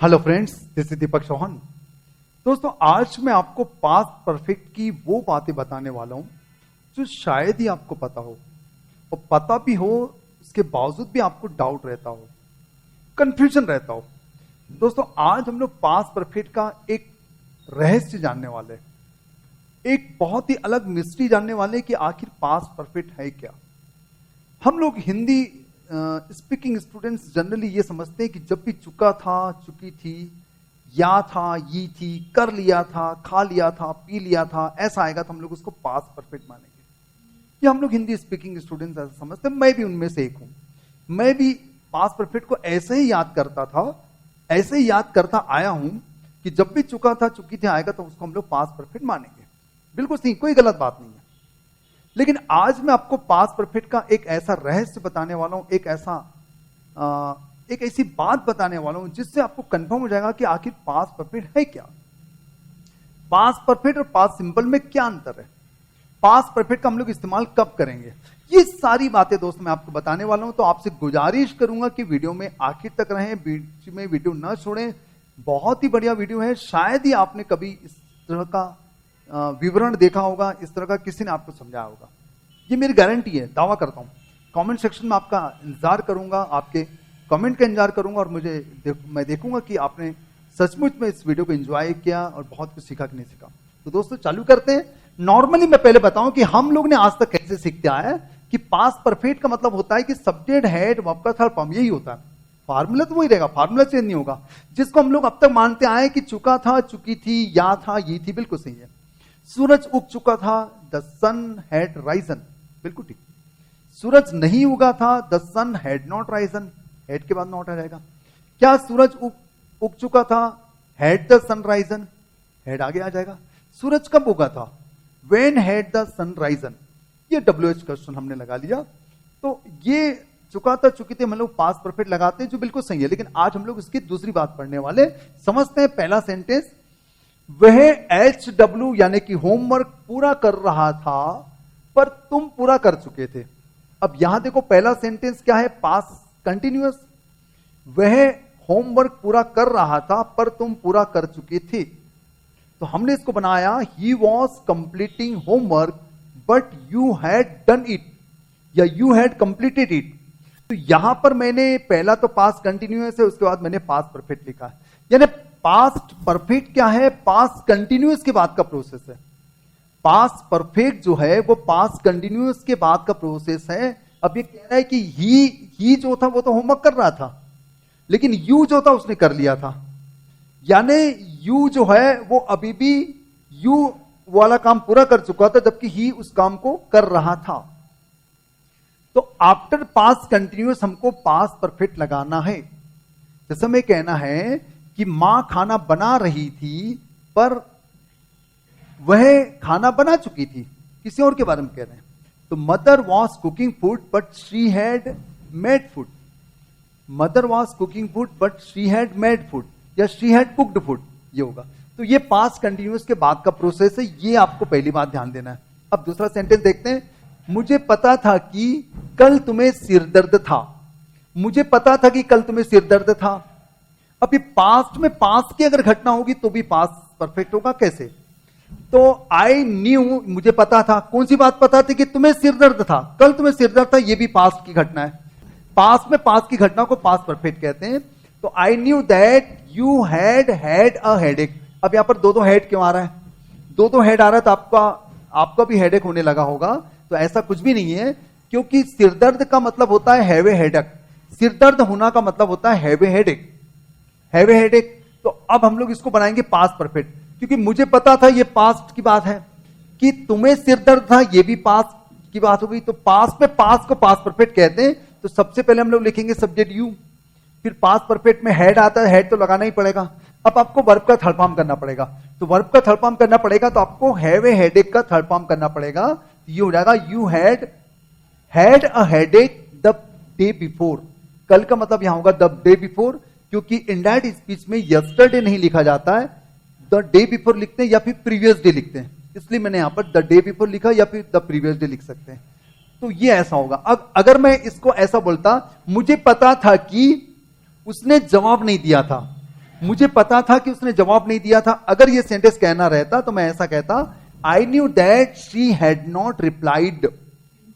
Hello friends, this is दीपक चौहान। दोस्तों, आज मैं आपको पास्ट परफेक्ट की वो बातें बताने वाला हूं जो शायद ही आपको पता हो, और पता भी हो उसके बावजूद भी आपको डाउट रहता हो, कंफ्यूजन रहता हो। दोस्तों, आज हम लोग पास्ट परफेक्ट का एक रहस्य जानने वाले हैं, एक बहुत ही अलग मिस्ट्री जानने वाले कि आखिर पास्ट परफेक्ट है क्या। हम लोग हिंदी स्पीकिंग स्टूडेंट्स जनरली ये समझते हैं कि जब भी चुका था, चुकी थी, या था, ये थी, कर लिया था, खा लिया था, पी लिया था, ऐसा आएगा तो हम लोग उसको पास्ट परफेक्ट मानेंगे। ये हम लोग हिंदी स्पीकिंग स्टूडेंट्स ऐसा समझते हैं। मैं भी उनमें से एक हूं। मैं भी पास्ट परफेक्ट को ऐसे ही याद करता था, ऐसे ही याद करता आया हूं कि जब भी चुका था, चुकी थी आएगा तो उसको हम लोग पास्ट परफेक्ट मानेंगे। बिल्कुल सही, कोई गलत बात नहीं है। लेकिन आज मैं आपको पास्ट परफेक्ट का एक ऐसा रहस्य बताने वाला हूं, एक ऐसी बात बताने वाला हूं जिससे आपको कंफर्म हो जाएगा कि आखिर पास्ट परफेक्ट है क्या। पास्ट परफेक्ट और पास्ट सिंपल में क्या अंतर है, पास्ट परफेक्ट का हम लोग इस्तेमाल कब करेंगे, ये सारी बातें दोस्तों मैं आपको बताने वाला हूं। तो आपसे गुजारिश करूंगा कि वीडियो में आखिर तक रहें, बीच में वीडियो न छोड़ें। बहुत ही बढ़िया वीडियो है, शायद ही आपने कभी इस तरह का विवरण देखा होगा, इस तरह का किसी ने आपको समझाया होगा। ये मेरी गारंटी है, दावा करता हूं। कमेंट सेक्शन में आपका इंतजार करूंगा, आपके कमेंट का इंतजार करूंगा, और मैं देखूंगा कि आपने सचमुच में इस वीडियो को एंजॉय किया और बहुत कुछ सीखा कि नहीं सीखा। तो दोस्तों चालू करते हैं। नॉर्मली मैं पहले बताऊं कि हम लोग ने आज तक कैसे सीखते आया है कि पास्ट परफेक्ट का मतलब होता है कि सब्जेक्ट हेड वर्ब का थर्ड फॉर्म, यही होता है। फार्मूला तो वही रहेगा, फार्मूला चेंज नहीं होगा। जिसको हम लोग अब तक मानते आए कि चुका था, चुकी थी, या था, ये थी, बिल्कुल सही है। सूरज उग चुका था, द सन हैड राइजन, बिल्कुल ठीक। सूरज नहीं उगा था, the sun had not risen, had के बाद नॉट आ जाएगा। क्या सूरज उग चुका था, had the sun risen, had आगे आ जाएगा। सूरज कब उगा था, when had the sun risen, ये WH क्वेश्चन हमने लगा लिया। तो ये चुका था, चुकी थी, हम लोग पास्ट परफेक्ट लगाते हैं, जो बिल्कुल सही है। लेकिन आज हम लोग इसकी दूसरी बात पढ़ने वाले। समझते हैं पहला सेंटेंस, वह HW यानी कि होमवर्क पूरा कर रहा था पर तुम पूरा कर चुके थे। अब यहां देखो पहला सेंटेंस क्या है, पास्ट कंटिन्यूअस। वह होमवर्क पूरा कर रहा था पर तुम पूरा कर चुके थे। तो हमने इसको बनाया, he was completing homework but you had done it, या यू हैड कंप्लीटेड इट। तो यहां पर मैंने पहला तो पास्ट कंटिन्यूअस है, उसके बाद मैंने पास्ट परफेक्ट लिखा है। यानी पास्ट परफेक्ट क्या है, पास्ट कंटिन्यूअस के बाद का प्रोसेस है। पास्ट परफेक्ट जो है वो पास्ट कंटिन्यूअस के बाद का प्रोसेस है। अब ये कह रहा है कि ही जो था वो तो होमवर्क कर रहा था, लेकिन यू जो था उसने कर लिया था। यानी यू जो है वो अभी भी यू वाला काम पूरा कर चुका था, जबकि ही उस काम को कर रहा था। तो आफ्टर पास्ट कंटिन्यूअस हमको पास्ट परफेक्ट लगाना है। जैसे में कहना है कि मां खाना बना रही थी पर वह खाना बना चुकी थी, किसी और के बारे में कह रहे हैं। तो mother was cooking food but she had made food, mother was cooking food but she had made food, या शी हैड कुक्ड फूड, ये होगा। तो ये पास्ट कंटिन्यूअस के बाद का प्रोसेस है, ये आपको पहली बात ध्यान देना है। अब दूसरा सेंटेंस देखते हैं, मुझे पता था कि कल तुम्हें सिरदर्द था, मुझे पता था कि कल तुम्हें सिरदर्द था। अब ये पास्ट में पास्ट की अगर घटना होगी तो भी पास्ट परफेक्ट होगा। कैसे, तो आई न्यू, मुझे पता था, कौन सी बात पता थी, कि तुम्हें सिरदर्द था, कल तुम्हें सिरदर्द था, ये भी पास्ट की घटना है। पास्ट में पास्ट की घटना को पास्ट परफेक्ट कहते हैं। तो I knew that you had a headache. अब यहां पर दो हेड क्यों आ रहा है, दो हेड आ रहा है, तो आपका भी हेडेक होने लगा होगा। तो ऐसा कुछ भी नहीं है, क्योंकि सिरदर्द का मतलब होता है हैव ए हेडेक, सिरदर्द होना का मतलब होता है have a headache, have a headache. तो अब हम लोग इसको बनाएंगे पास्ट परफेक्ट, क्योंकि मुझे पता था, ये पास्ट की बात है, कि तुम्हें सिरदर्द था, ये भी पास्ट की बात हो गई। तो पास्ट में पास्ट को पास्ट परफेक्ट कहते हैं। तो सबसे पहले हम लोग लिखेंगे सब्जेक्ट यू, फिर पास्ट परफेक्ट में हेड आता है, हेड तो लगाना ही पड़ेगा। अब आपको वर्ब का थर्ड फॉर्म करना पड़ेगा, तो वर्ब का थर्ड फॉर्म करना पड़ेगा, तो आपको हैव ए हेडेक का थर्ड फॉर्म करना पड़ेगा। ये हो जाएगा you had a headache the day before. कल का मतलब यहां होगा द डे बिफोर, क्योंकि इनडायरेक्ट स्पीच में यस्टरडे नहीं लिखा जाता है, द डे बिफोर लिखते हैं या फिर प्रीवियस डे लिखते हैं, इसलिए मैंने यहां पर द डे बिफोर लिखा, या फिर द प्रीवियस डे लिख सकते हैं। तो ये ऐसा होगा। अब अगर मैं इसको ऐसा बोलता, मुझे पता था कि उसने जवाब नहीं दिया था, मुझे पता था कि उसने जवाब नहीं दिया था। अगर ये सेंटेंस कहना रहता तो मैं ऐसा कहता, I knew that she had not replied,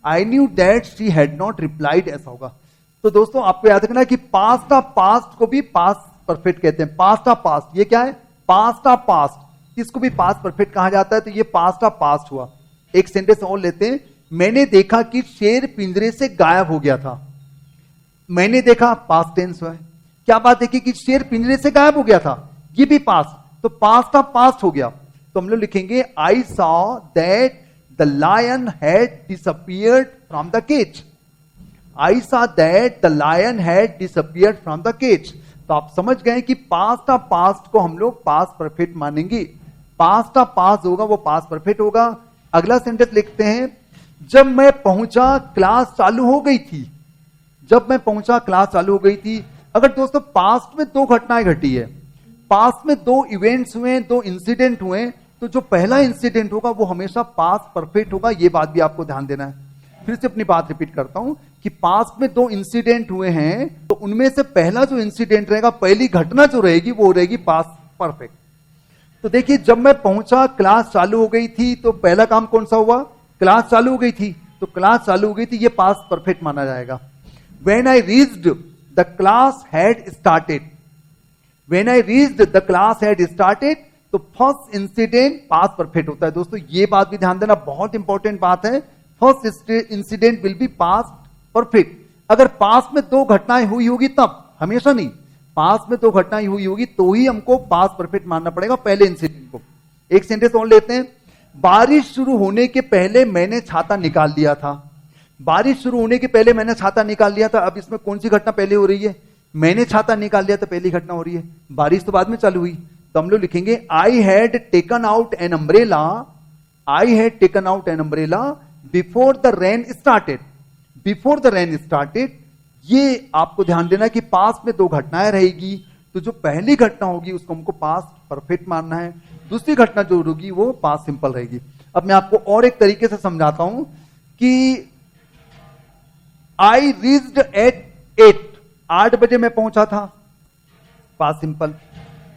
I knew that she had not replied, ऐसा होगा। तो दोस्तों आपको याद रखना कि पास्ट ऑफ पास्ट को भी पास्ट परफेक्ट कहते हैं। पास्ट ऑफ पास्ट, ये क्या है? पास्ट ऑफ पास्ट, इसको भी पास्ट परफेक्ट कहा जाता है। तो ये पास्ट ऑफ पास्ट हुआ। एक सेंटेंस और लेते हैं, मैंने देखा कि शेर पिंजरे से गायब हो गया था। मैंने देखा, पास्ट टेंस हुआ है। क्या बात देखी कि शेर पिंजरे से गायब हो गया था, ये भी पास्ट, तो पास्ट ऑफ पास्ट हो गया। तो हम लोग लिखेंगे I saw that the lion had disappeared from the cage. I saw that the lion had disappeared from the cage. तो आप समझ गए कि पास्ट ऑफ पास्ट को हम लोग पास्ट परफेक्ट मानेंगे। पास्ट ऑफ पास्ट होगा वो पास्ट परफेक्ट होगा। अगला सेंटेंस लिखते हैं, जब मैं पहुंचा क्लास चालू हो गई थी। जब मैं पहुंचा क्लास चालू हो गई थी। अगर दोस्तों पास्ट में दो घटनाएं घटी है, पास्ट में दो इवेंट्स हुए, दो इंसिडेंट हुए, तो जो पहला इंसिडेंट होगा वो हमेशा पास्ट परफेक्ट होगा। ये बात भी आपको ध्यान देना है। फिर से अपनी बात रिपीट करता हूं कि पास्ट में दो इंसिडेंट हुए हैं, तो उनमें से पहला जो इंसिडेंट रहेगा, पहली घटना जो रहेगी वो रहेगी पास्ट परफेक्ट। तो देखिए, जब मैं पहुंचा क्लास चालू हो गई थी, तो पहला काम कौन सा हुआ? क्लास चालू हो गई थी, तो क्लास चालू हो गई थी, ये पास्ट परफेक्ट माना जाएगा। When I reached, the class had started. When I reached, the class had started. तो फर्स्ट इंसिडेंट पास्ट परफेक्ट होता है। दोस्तों ये बात भी ध्यान देना, बहुत इंपॉर्टेंट बात है। First incident will be past perfect. अगर पास्ट में दो घटनाएं हुई होगी तब, हमेशा नहीं। पास्ट में दो घटनाएं हुई होगी तो ही हमको पास्ट परफेक्ट मानना पड़ेगा पहले इंसिडेंट को। एक सेंटेंस और लेते हैं, बारिश शुरू होने के पहले मैंने छाता निकाल दिया था। बारिश शुरू होने के पहले मैंने छाता निकाल लिया था। अब इसमें कौन सी घटना पहले हो रही है? मैंने छाता निकाल लिया तो पहली घटना हो रही है, बारिश तो बाद में चालू हुई। तो हम लोग लिखेंगे I had taken out an umbrella, I had taken out an umbrella before the rain started. Before the rain started, ये आपको ध्यान देना कि पास्ट में दो घटनाएं रहेगी, तो जो पहली घटना होगी उसको हमको पास्ट परफेक्ट मानना है, दूसरी घटना जो होगी वो पास्ट सिंपल रहेगी। अब मैं आपको और एक तरीके से समझाता हूं कि आई रीच्ड एट 8, 8 बजे मैं पहुंचा था, past simple.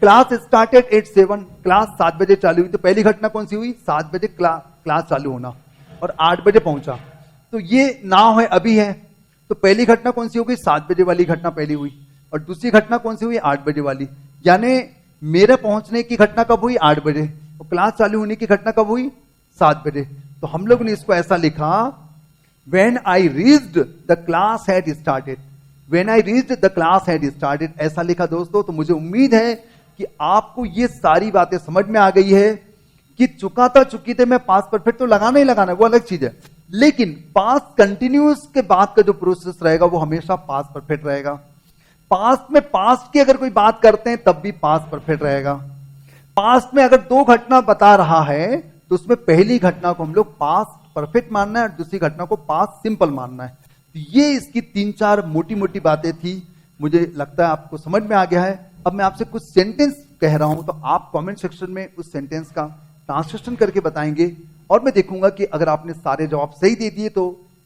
Class started at 7, class 7 बजे चालू हुई, तो पहली घटना कौन सी हुई? 7 बजे क्लास चालू होना, और 8 बजे पहुंचा। तो ये नाव है, अभी है, तो पहली घटना कौन सी हो गई? 7 बजे वाली घटना पहली हुई, और दूसरी घटना कौन सी हुई? 8 बजे वाली। यानी मेरे पहुंचने की घटना कब हुई? 8 बजे, और क्लास चालू होने की घटना कब हुई? 7 बजे। तो हम लोग ने इसको ऐसा लिखा, When I reached, the class had started. When I reached, the class had started. ऐसा लिखा दोस्तों। तो मुझे उम्मीद है कि आपको ये सारी बातें समझ में आ गई है कि चुका था चुकी थे में पास्ट परफेक्ट तो लगाना ही लगाना है, वो अलग चीज है, लेकिन पास्ट कंटिन्यूअस के बाद का जो प्रोसेस रहेगा वो हमेशा पास्ट परफेक्ट रहेगा। पास्ट में पास्ट की अगर कोई बात करते हैं तब भी पास्ट परफेक्ट रहेगा। पास्ट में अगर दो घटना बता रहा है तो उसमें पहली घटना को हम लोग पास्ट परफेक्ट मानना है और दूसरी घटना को पास्ट सिंपल मानना है। तो ये इसकी 3-4 मोटी मोटी बातें थी, मुझे लगता है आपको समझ में आ गया है। अब मैं आपसे कुछ सेंटेंस कह रहा हूं, तो आप कमेंट सेक्शन में उस सेंटेंस का ट्रांसलेशन करके बताएंगे, और मैं देखूंगा कि अगर आपने सारे जवाब सही दे दिए तो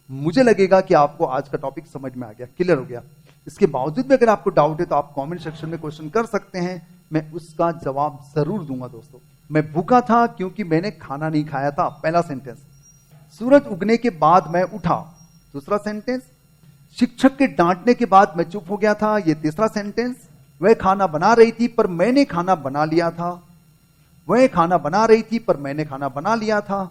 मुझे लगेगा कि आपको आज का टॉपिक समझ में आ गया, क्लियर हो गया। इसके बावजूद भी अगर आपको डाउट है तो आप कमेंट सेक्शन में क्वेश्चन कर सकते हैं, मैं उसका जवाब जरूर दूंगा। दोस्तों, मैं भूखा था क्योंकि मैंने खाना नहीं खाया था, पहला सेंटेंस। सूरज उगने के बाद मैं उठा, दूसरा सेंटेंस। शिक्षक के डांटने के बाद मैं चुप हो गया था, यह तीसरा सेंटेंस। वह खाना बना रही थी पर मैंने खाना बना लिया था, वह खाना बना रही थी पर मैंने खाना बना लिया था।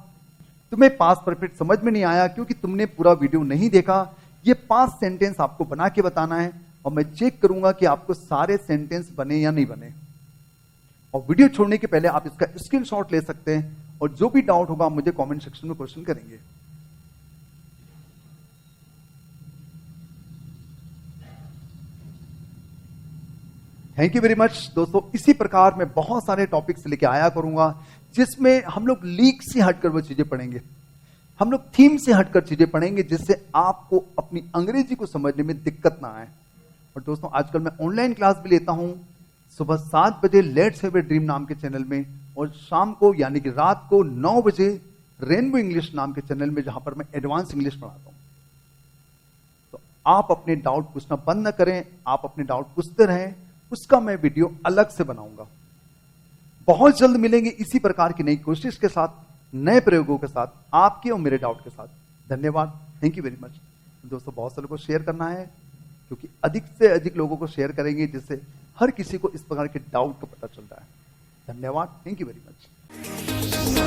तुम्हें पास्ट परफेक्ट समझ में नहीं आया क्योंकि तुमने पूरा वीडियो नहीं देखा। ये 5 सेंटेंस आपको बना के बताना है और मैं चेक करूंगा कि आपको सारे सेंटेंस बने या नहीं बने। और वीडियो छोड़ने के पहले आप इसका स्क्रीनशॉट ले सकते हैं और जो भी डाउट होगा मुझे कमेंट सेक्शन में क्वेश्चन करेंगे। थैंक यू वेरी मच दोस्तों। इसी प्रकार मैं बहुत सारे टॉपिक्स लेके आया करूंगा जिसमें हम लोग लीक से हटकर वो चीजें पढ़ेंगे, हम लोग थीम से हटकर चीजें पढ़ेंगे जिससे आपको अपनी अंग्रेजी को समझने में दिक्कत ना आए। और दोस्तों, आजकल मैं ऑनलाइन क्लास भी लेता हूं सुबह 7 बजे लेट्स हैव ए ड्रीम नाम के चैनल में, और शाम को यानी कि रात को 9 बजे रेनबो इंग्लिश नाम के चैनल में, जहां पर मैं एडवांस इंग्लिश पढ़ाता हूं। तो आप अपने डाउट पूछना बंद न करें, आप अपने डाउट पूछते रहें उसका मैं वीडियो अलग से बनाऊंगा। बहुत जल्द मिलेंगे इसी प्रकार की नई कोशिश के साथ, नए प्रयोगों के साथ, आपके और मेरे डाउट के साथ। धन्यवाद, थैंक यू वेरी मच। दोस्तों बहुत सारे को शेयर करना है, क्योंकि अधिक से अधिक लोगों को शेयर करेंगे जिससे हर किसी को इस प्रकार के डाउट का पता चलता है। धन्यवाद, थैंक यू वेरी मच।